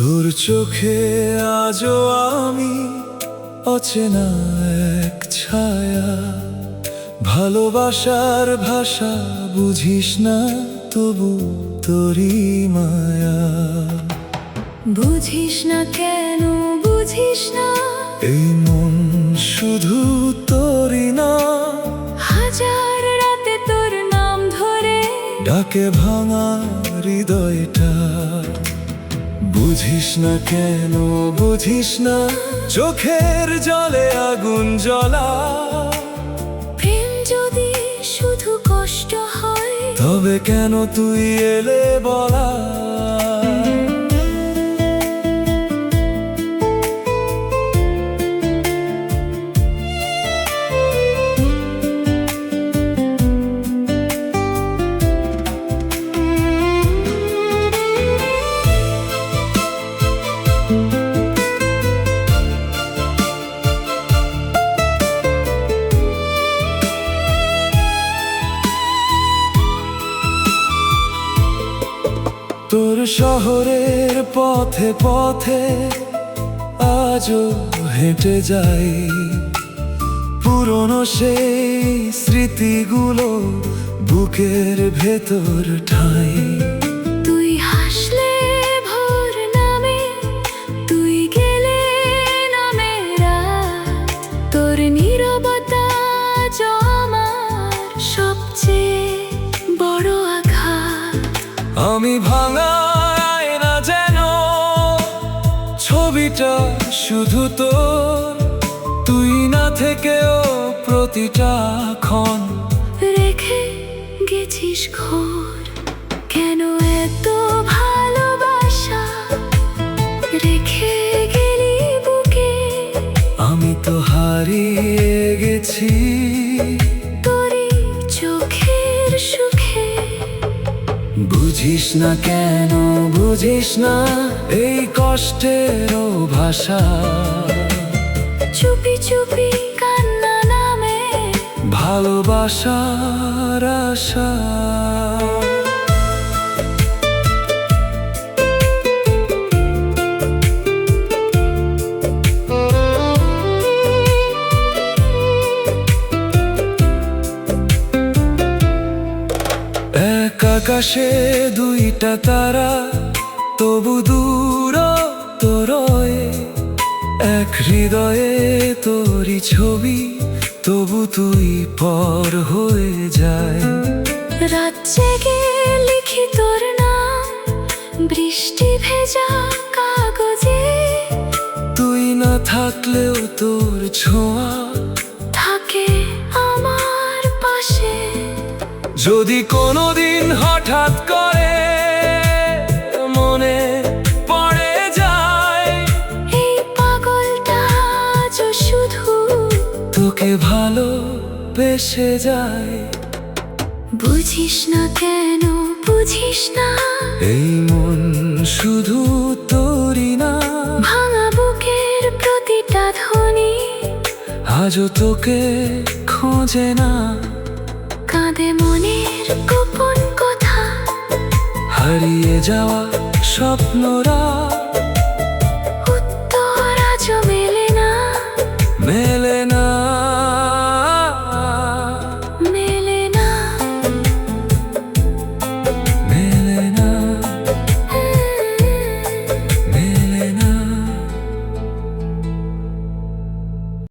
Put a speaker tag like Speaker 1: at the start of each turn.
Speaker 1: তোর চোখে আজও আমি অচেনা এক ছায়া। ভালোবাসার ভাষা বুঝিস না, তবু তোরই মায়া।
Speaker 2: বুঝিস না কেন, বুঝিস না
Speaker 1: এই মন শুধু তোরই না।
Speaker 2: হাজার রাতে তোর নাম ধরে
Speaker 1: ডাকে ভাঙা হৃদয়টা। বুঝিস না কেন, বুঝিস না চোখের জলে আগুন জ্বলা।
Speaker 2: প্রেম যদি শুধু কষ্ট হয়,
Speaker 1: তবে কেন তুই এলে বলা। তোর শহরের পথে পথে আজও হেঁটে যাই। পুরনো সেই স্মৃতিগুলো বুকের ভেতর ঠাই।
Speaker 2: তুই হাসলে ভোর নামে, তুই গেলে নামে রাত। তোর নীরবতা আজ আমার সবচেয়ে বড় আঘাত।
Speaker 1: আমি ভাঙা আয়না যেন, ছবিটা শুধু তোর। তুই না থেকেও প্রতিটা ক্ষণ
Speaker 2: রেখে গেছিস ঘর। কেন এত ভালোবাসা রেখে গেলি বুকে?
Speaker 1: আমি তো হারিয়ে গেছি
Speaker 2: তোরই চোখের সুখে।
Speaker 1: বুঝিস না কেন, বুঝিস না এই কষ্টেরও ভাষা।
Speaker 2: চুপি চুপি কান্না নামে
Speaker 1: ভালোবাসার আশা। এক আকাশে দুইটা তারা, তবু দূর তোরয়। এক হৃদয়ে তোরই ছবি, তবু তুই পর হয়ে যায়।
Speaker 2: রাত জেগে লিখি তোর নাম বৃষ্টি ভেজা কাগজে।
Speaker 1: তুই না থাকলেও তোর ছোঁয়া
Speaker 2: থাকে আমার পাশে।
Speaker 1: যদি কোনোদিন হঠাৎ করে মনে পড়ে যায়,
Speaker 2: এই পাগলটা আজও শুধু
Speaker 1: তোকে ভালোবেসে যায়।
Speaker 2: বুঝিস না কেন, বুঝিস না
Speaker 1: এই মন শুধু তোরই না।
Speaker 2: ভাঙা বুকের প্রতিটা ধ্বনি
Speaker 1: আজও তোকে খোঁজে না।
Speaker 2: কাঁদে মনের গোপন কথা,
Speaker 1: হারিয়ে যাওয়া স্বপ্নরা।